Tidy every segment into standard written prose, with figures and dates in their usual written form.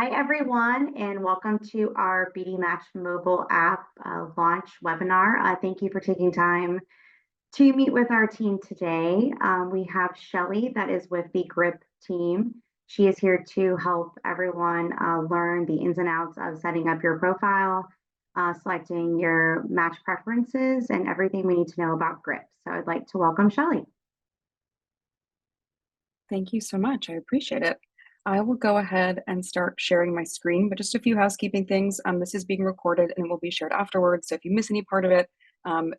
Hi, everyone, and welcome to our BD Match mobile app launch webinar. Thank you for taking time to meet with our team today. We have Shelly that is with the GRIP team. She is here to help everyone learn the ins and outs of setting up your profile, selecting your match preferences, and everything we need to know about GRIP. So I'd like to welcome Shelly. Thank you so much. I appreciate it. I will go ahead and start sharing my screen, but just a few housekeeping things. This is being recorded and it will be shared afterwards. So if you miss any part of it,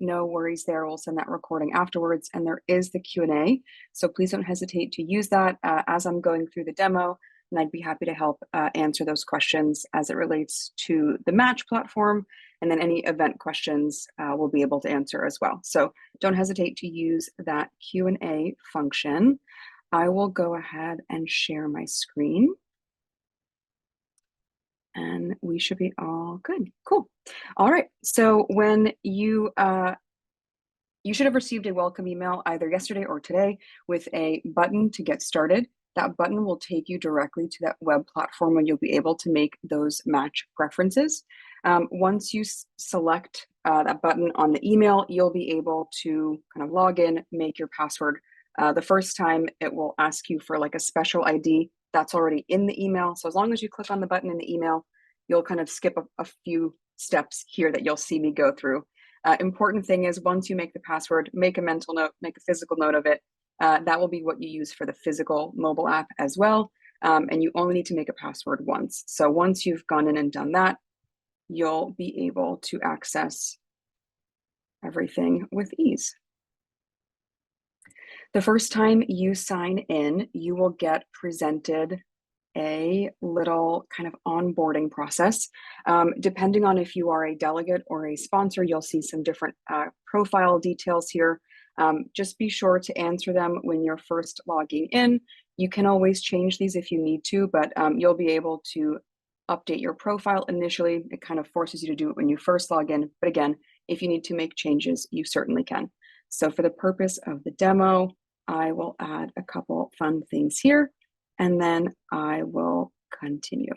no worries there. We'll send that recording afterwards. And there is the Q&A. So please don't hesitate to use that as I'm going through the demo. And I'd be happy to help answer those questions as it relates to the Match platform. And then any event questions we'll be able to answer as well. So don't hesitate to use that Q&A function. I will go ahead and share my screen. And we should be all good. Cool. All right. So when you should have received a welcome email either yesterday or today with a button to get started. That button will take you directly to that web platform where you'll be able to make those match preferences. Once you select that button on the email, you'll be able to kind of log in, make your password. The first time it will ask you for like a special ID that's already in the email. So as long as you click on the button in the email, you'll kind of skip a few steps here that you'll see me go through. Important thing is once you make the password, make a mental note, make a physical note of it. That will be what you use for the physical mobile app as well. And you only need to make a password once. So once you've gone in and done that, you'll be able to access everything with ease. The first time you sign in, you will get presented a little kind of onboarding process. Depending on if you are a delegate or a sponsor, you'll see some different profile details here. Just be sure to answer them when you're first logging in. You can always change these if you need to, but you'll be able to update your profile initially. It kind of forces you to do it when you first log in. But again, if you need to make changes, you certainly can. So for the purpose of the demo, I will add a couple fun things here, and then I will continue.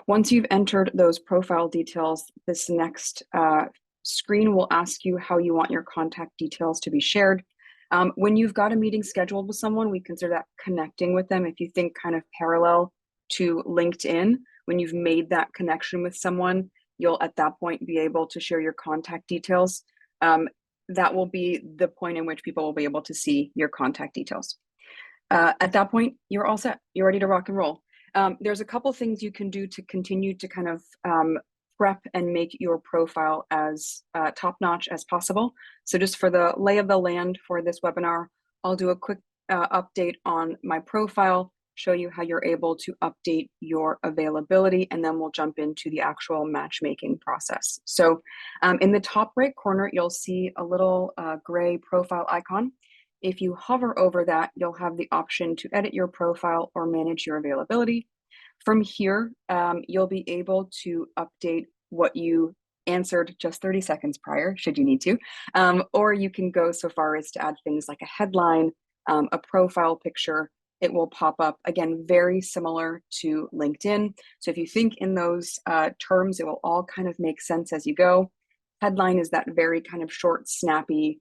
Once you've entered those profile details, this next screen will ask you how you want your contact details to be shared. When you've got a meeting scheduled with someone, we consider that connecting with them. If you think kind of parallel to LinkedIn, when you've made that connection with someone, you'll at that point be able to share your contact details. That will be the point in which people will be able to see your contact details. At that point, you're all set. You're ready to rock and roll. There's a couple things you can do to continue to kind of prep and make your profile as top-notch as possible. So just for the lay of the land for this webinar, I'll do a quick update on my profile, show you how you're able to update your availability, and then we'll jump into the actual matchmaking process. So in the top right corner, you'll see a little gray profile icon. If you hover over that, you'll have the option to edit your profile or manage your availability. From here, you'll be able to update what you answered just 30 seconds prior, should you need to, or you can go so far as to add things like a headline, a profile picture. It will pop up, again, very similar to LinkedIn. So if you think in those terms, it will all kind of make sense as you go. Headline is that very kind of short, snappy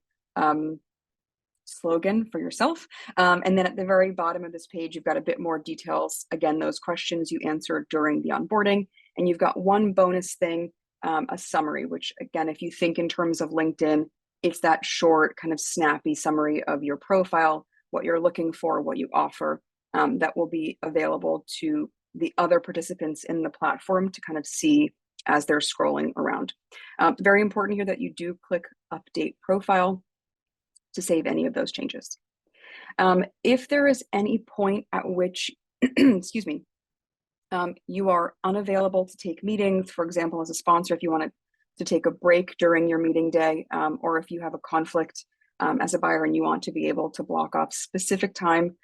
slogan for yourself. And then at the very bottom of this page, you've got a bit more details. Again, those questions you answered during the onboarding. And you've got one bonus thing, a summary, which again, if you think in terms of LinkedIn, it's that short kind of snappy summary of your profile, what you're looking for, what you offer, that will be available to the other participants in the platform to kind of see as they're scrolling around. Very important here that you do click update profile to save any of those changes. If there is any point at which, excuse me, you are unavailable to take meetings, for example, as a sponsor, if you wanted to take a break during your meeting day, or if you have a conflict as a buyer and you want to be able to block off specific time,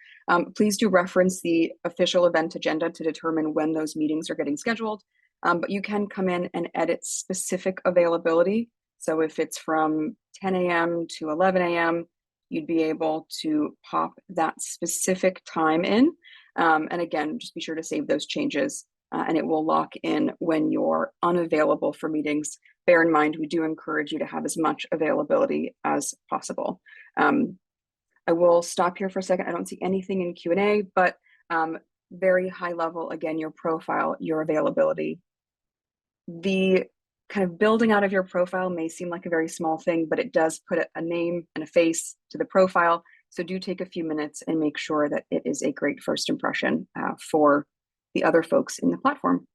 please do reference the official event agenda to determine when those meetings are getting scheduled. But you can come in and edit specific availability. So if it's from 10 a.m. to 11 a.m., you'd be able to pop that specific time in. And again, just be sure to save those changes and it will lock in when you're unavailable for meetings. Bear in mind, we do encourage you to have as much availability as possible. I will stop here for a second. I don't see anything in Q&A, but very high level, again, your profile, your availability. The kind of building out of your profile may seem like a very small thing, but it does put a name and a face to the profile. So do take a few minutes and make sure that it is a great first impression for the other folks in the platform.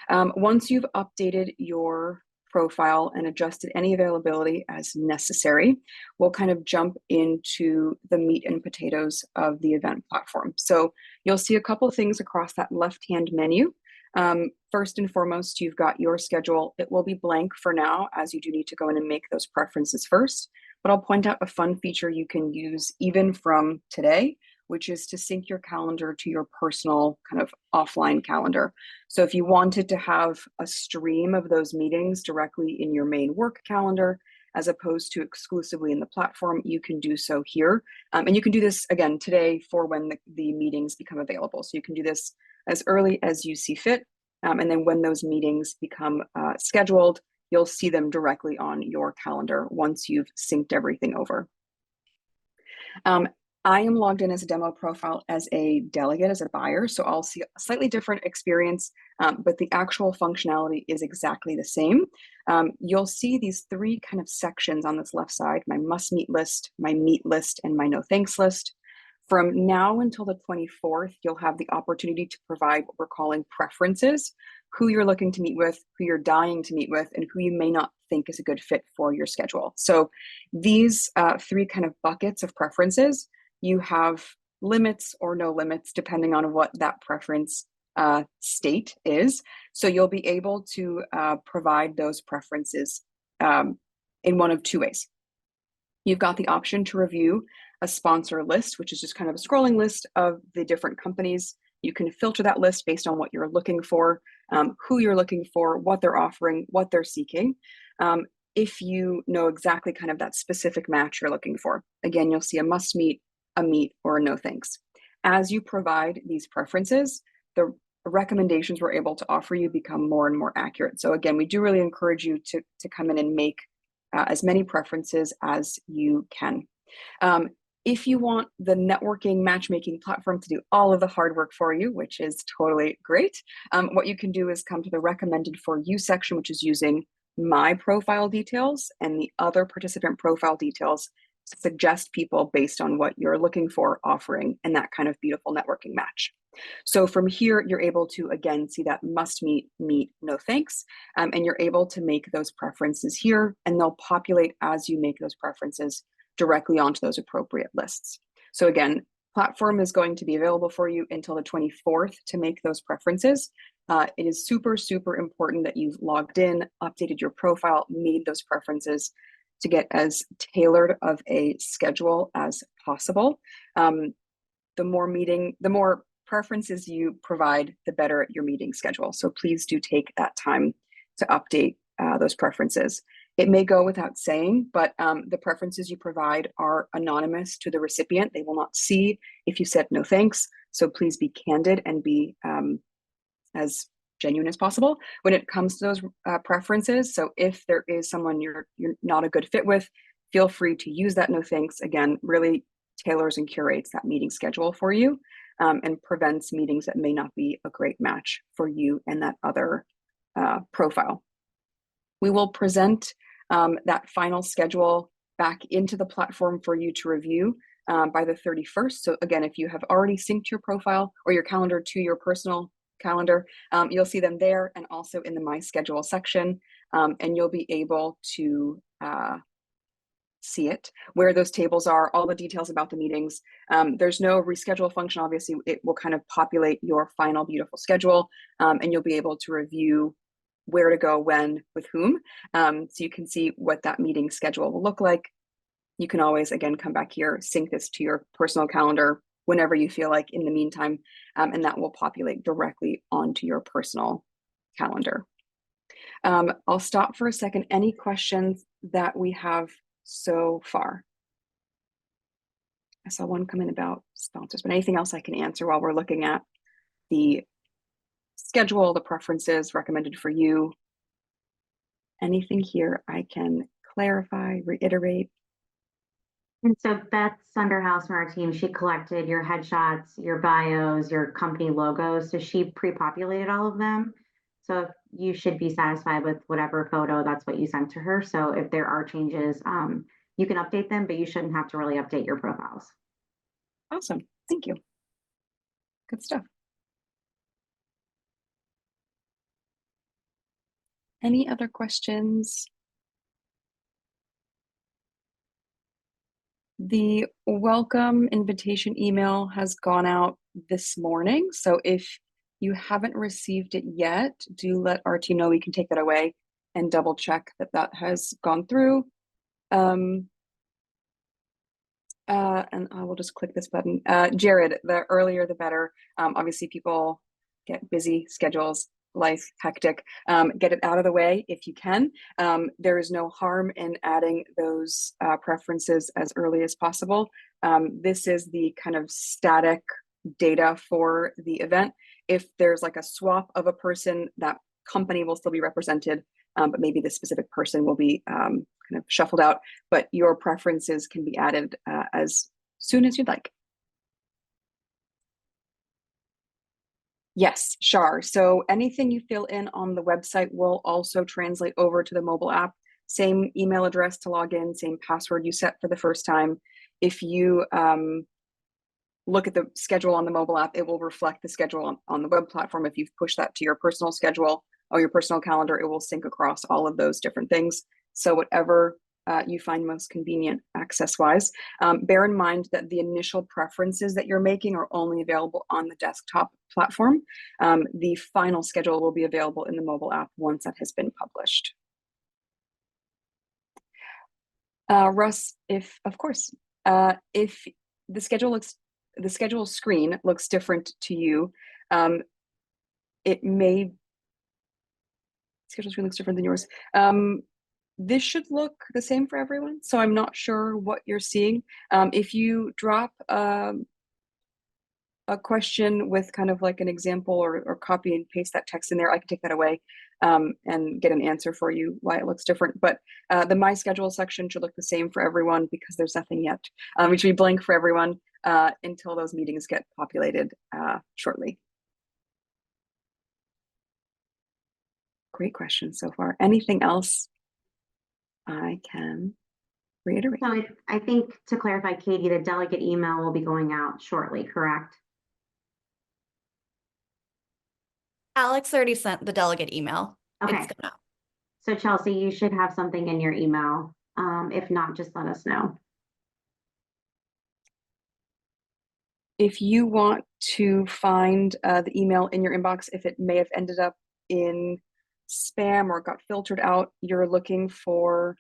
Once you've updated your profile and adjusted any availability as necessary, we'll kind of jump into the meat and potatoes of the event platform. So you'll see a couple of things across that left-hand menu. First and foremost, you've got your schedule. It will be blank for now, as you do need to go in and make those preferences first. But I'll point out a fun feature you can use even from today, which is to sync your calendar to your personal kind of offline calendar. So if you wanted to have a stream of those meetings directly in your main work calendar, as opposed to exclusively in the platform, you can do so here. And you can do this again today for when the meetings become available. So you can do this as early as you see fit. And then when those meetings become scheduled, you'll see them directly on your calendar once you've synced everything over. I am logged in as a demo profile as a delegate, as a buyer, so I'll see a slightly different experience, but the actual functionality is exactly the same. You'll see these three kind of sections on this left side: my must meet list, my meet list, and my no thanks list. From now until the 24th, you'll have the opportunity to provide what we're calling preferences: who you're looking to meet with, who you're dying to meet with, and who you may not think is a good fit for your schedule. So these three kind of buckets of preferences, you have limits or no limits depending on what that preference state is. So you'll be able to provide those preferences in one of two ways. You've got the option to review a sponsor list, which is just kind of a scrolling list of the different companies. You can filter that list based on what you're looking for, who you're looking for, what they're offering, what they're seeking. If you know exactly kind of that specific match you're looking for, again, you'll see a must meet, a meet, or a no thanks. As you provide these preferences, the recommendations we're able to offer you become more and more accurate. So again, we do really encourage you to come in and make as many preferences as you can. If you want the networking matchmaking platform to do all of the hard work for you, which is totally great, what you can do is come to the recommended for you section, which is using my profile details and the other participant profile details to suggest people based on what you're looking for, offering, and that kind of beautiful networking match. So from here, you're able to, again, see that must meet, meet, no thanks, and you're able to make those preferences here, and they'll populate as you make those preferences directly onto those appropriate lists. So again, platform is going to be available for you until the 24th to make those preferences. It is super, super important that you've logged in, updated your profile, made those preferences to get as tailored of a schedule as possible. The more preferences you provide, the better your meeting schedule. So please do take that time to update those preferences. It may go without saying, but the preferences you provide are anonymous to the recipient. They will not see if you said no thanks. So please be candid and be as genuine as possible when it comes to those preferences. So if there is someone you're not a good fit with, feel free to use that no thanks. Again, really tailors and curates that meeting schedule for you and prevents meetings that may not be a great match for you and that other profile. We will present that final schedule back into the platform for you to review by the 31st. So again, if you have already synced your profile or your calendar to your personal calendar, you'll see them there and also in the My Schedule section, and you'll be able to see it, where those tables are, all the details about the meetings. There's no reschedule function. Obviously, it will kind of populate your final beautiful schedule, and you'll be able to review where to go, when, with whom. So you can see what that meeting schedule will look like. You can always, again, come back here, sync this to your personal calendar whenever you feel like in the meantime, and that will populate directly onto your personal calendar. I'll stop for a second. Any questions that we have so far? I saw one come in about sponsors, but anything else I can answer while we're looking at the schedule, the preferences recommended for you. Anything here I can clarify, reiterate? And so Beth Sunderhouse from our team, she collected your headshots, your bios, your company logos. So she pre-populated all of them. So you should be satisfied with whatever photo, that's what you sent to her. So if there are changes, you can update them, but you shouldn't have to really update your profiles. Awesome. Thank you. Good stuff. Any other questions? The welcome invitation email has gone out this morning. So if you haven't received it yet, do let our team know. We can take that away and double check that that has gone through. And I will just click this button. Jared, the earlier the better. Obviously people get busy schedules, life hectic. Get it out of the way if you can. There is no harm in adding those preferences as early as possible. This is the kind of static data for the event. If there's like a swap of a person, that company will still be represented, but maybe the specific person will be kind of shuffled out, but your preferences can be added as soon as you'd like. Yes, Shar. So anything you fill in on the website will also translate over to the mobile app. Same email address to log in, same password you set for the first time. If you look at the schedule on the mobile app, it will reflect the schedule on the web platform. If you've pushed that to your personal schedule or your personal calendar, it will sync across all of those different things. So whatever you find most convenient access-wise. Bear in mind that the initial preferences that you're making are only available on the desktop platform. The final schedule will be available in the mobile app once that has been published. Russ, if the schedule screen looks different to you, schedule screen looks different than yours. This should look the same for everyone, so I'm not sure what you're seeing. If you drop a question with kind of like an example or copy and paste that text in there, I can take that away and get an answer for you why it looks different. But the My Schedule section should look the same for everyone because there's nothing yet. It should be blank for everyone until those meetings get populated shortly. Great question so far. Anything else I can reiterate? So I think to clarify, Katie, the delegate email will be going out shortly, correct? Alex already sent the delegate email. Okay. It's gone out. So Chelsea, you should have something in your email. If not, just let us know. If you want to find the email in your inbox, if it may have ended up in spam or got filtered out, you're looking for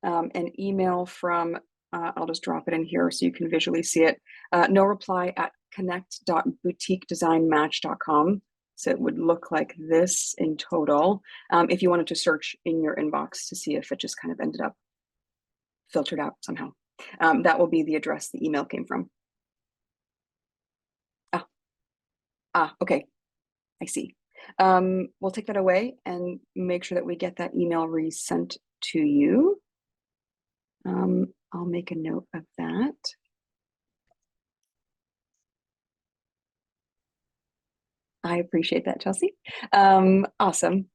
an email from, I'll just drop it in here so you can visually see it, no reply at connect.boutiquedesignmatch.com. So it would look like this in total. If you wanted to search in your inbox to see if it just kind of ended up filtered out somehow. That will be the address the email came from. Okay, I see. We'll take that away and make sure that we get that email resent to you. I'll make a note of that. I appreciate that, Chelsea. Awesome.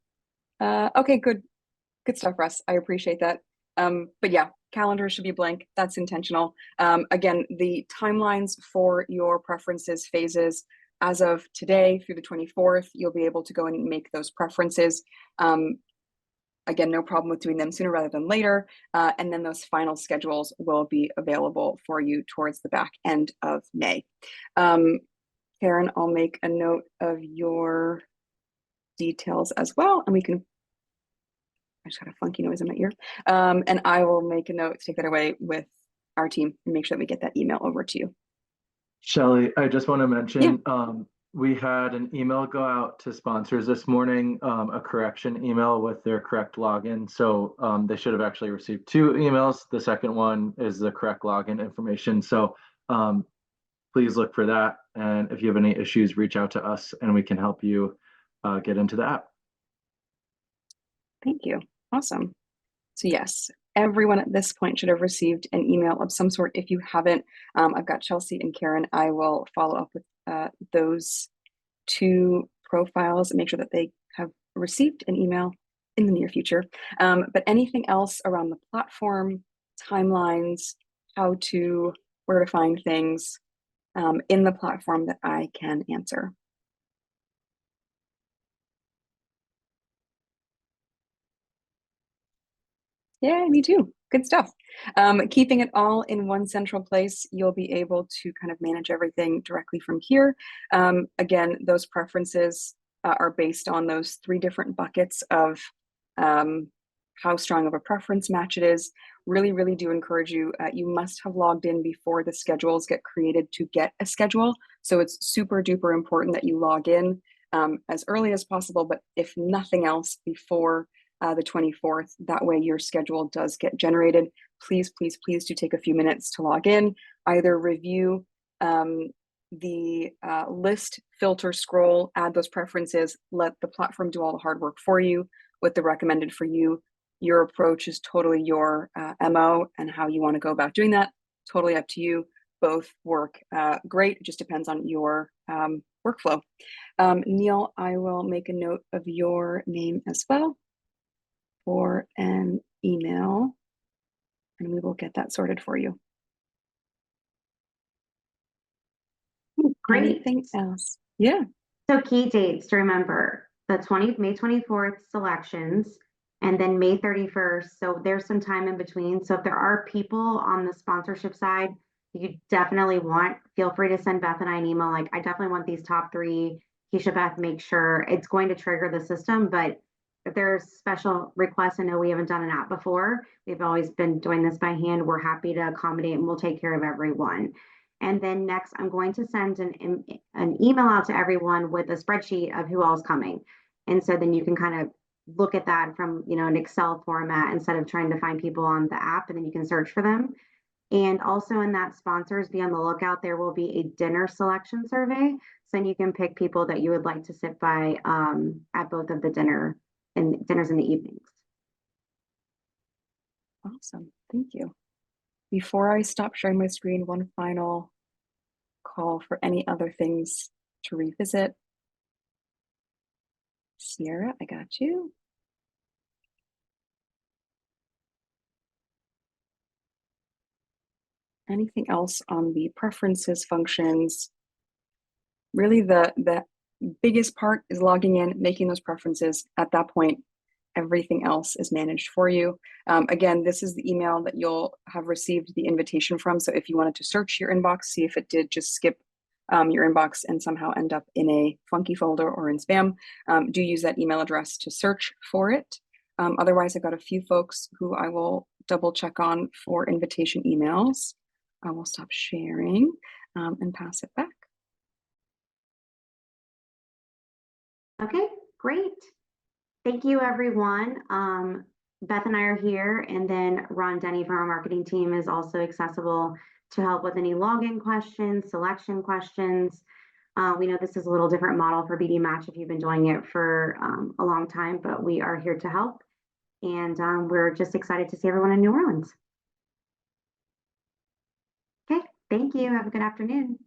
Okay, good stuff, Russ. I appreciate that. But yeah, calendar should be blank. That's intentional. Again, the timelines for your preferences phases as of today through the 24th, you'll be able to go and make those preferences. Again, no problem with doing them sooner rather than later. And then those final schedules will be available for you towards the back end of May. Karen, I'll make a note of your details as well, and we can, I just got a funky noise in my ear. And I will make a note to take that away with our team and make sure that we get that email over to you. Shelly, I just want to mention, we had an email go out to sponsors this morning, a correction email with their correct login. So they should have actually received 2 emails. The second one is the correct login information. So please look for that. And if you have any issues, reach out to us and we can help you get into the app. Thank you. Awesome. So yes, everyone at this point should have received an email of some sort. If you haven't, I've got Chelsea and Karen. I will follow up with those two profiles and make sure that they have received an email in the near future. But anything else around the platform, timelines, where to find things in the platform that I can answer. Yeah, me too. Good stuff. Keeping it all in one central place, you'll be able to kind of manage everything directly from here. Again, those preferences are based on those 3 different buckets of how strong of a preference match it is. Really, really do encourage you. You must have logged in before the schedules get created to get a schedule. So it's super duper important that you log in as early as possible, but if nothing else, before the 24th. That way your schedule does get generated. Please, please, please do take a few minutes to log in, either review the list, filter, scroll, add those preferences, let the platform do all the hard work for you with the recommended for you. Your approach is totally your MO, and how you want to go about doing that, totally up to you. Both work great. It just depends on your workflow. Neil, I will make a note of your name as well for an email, and we will get that sorted for you. Great. Anything else? Yeah. So key dates to remember, the May 24th selections, and then May 31st. So there's some time in between. So if there are people on the sponsorship side you definitely feel free to send Beth and I an email. Like, I definitely want these top 3. Keisha, Beth, make sure. It's going to trigger the system, but if there's special requests, I know we haven't done an app before. We've always been doing this by hand. We're happy to accommodate, and we'll take care of everyone. And then next, I'm going to send an email out to everyone with a spreadsheet of who all is coming. And so then you can kind of look at that from, an Excel format instead of trying to find people on the app, and then you can search for them. And also in that, sponsors, be on the lookout. There will be a dinner selection survey. So then you can pick people that you would like to sit by at both of the dinners in the evenings. Awesome. Thank you. Before I stop sharing my screen, one final call for any other things to revisit. Sierra, I got you. Anything else on the preferences functions? Really, the biggest part is logging in, making those preferences. At that point, everything else is managed for you. Again, this is the email that you'll have received the invitation from. So if you wanted to search your inbox, see if it did just skip your inbox and somehow end up in a funky folder or in spam, do use that email address to search for it. Otherwise, I've got a few folks who I will double check on for invitation emails. I will stop sharing and pass it back. Okay, great. Thank you, everyone. Beth and I are here, and then Ron Denny from our marketing team is also accessible to help with any login questions, selection questions. We know this is a little different model for BD Match if you've been doing it for a long time, but we are here to help. And we're just excited to see everyone in New Orleans. Okay, thank you. Have a good afternoon.